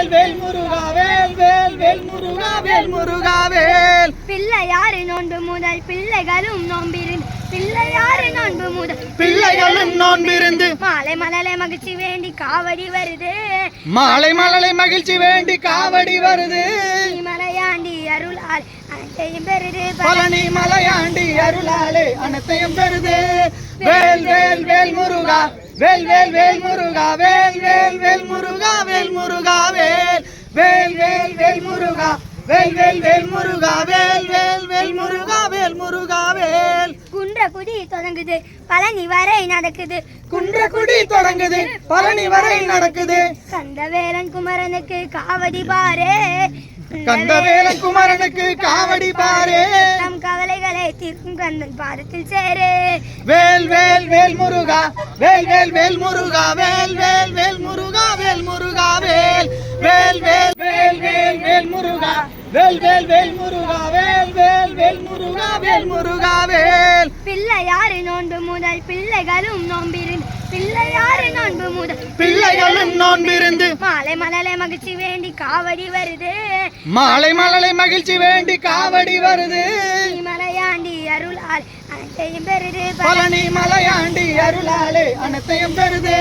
வேல் வேல் முருகா வேல் வேல் வேல் முருகா வேல் முருகா வேல். பிள்ளையாறு நோன்பு முதல் பிள்ளைகளும் நோம்பிருந்து பிள்ளையாறு நோன்பு முதல் பிள்ளைகளும் நோன்பிருந்து மாலை மலலை மகிழ்ச்சி வேண்டி காவடி வருது. மாலை மலலை மகிழ்ச்சி வேண்டி காவடி வருது. மலையாண்டி அருளால் அனைத்தையும் பெறுது. பழனி மலையாண்டி அருளாலே அனைத்தையும் பெறுது. வேல் வேல் வேல் முருகா வேல் வேல் வேல் முருகா வேல் வேல் வேல் முருகா வேல் முருகா வேல். வேல் வேல் வேல் முருகா வேல் வேல் வேல் முருகா வேல் வேல் வேல் முருகா வேல் முருகா வேல். குன்றக்குடி தொடங்குது பழனி வரை நடக்குது. குன்றக்குடி தொடங்குது பழனி வரை நடக்குது. கந்தவேலன் குமரனுக்கு காவடி பாரே. கந்தவேலன் குமரனுக்கு காவடி பாரே. நம் கவலைகளை தீர்க்கும் கந்தன் பாதத்தில் சேரு. வேல் வேல் வேல் முருகா வேல் வேல் வேல் முருகா வேல் வேல் வேல் முருகா வேல் முருகா வேல். வேல் வேல் வேல் வேல் வேல் முருகா வேல் வேல் வேல் முருகா வேல் வேல் வேல் முருகா வேல் முருகா வேல். பிள்ளையாறு நோன்பு முதல் பிள்ளைகளும் நோம்பிருந்து பிள்ளையாறு நோன்பு முதல் பிள்ளைகளும் நோன்பிருந்து மாலை மலலை மகிழ்ச்சி வேண்டி காவடி வருது. மாலை மலலை மகிழ்ச்சி வேண்டி காவடி வருது. மலையாண்டி அருளால் அனைத்தையும் பெறுது. பழனி மலையாண்டி அருளாலே அனைத்தையும் பெறுது.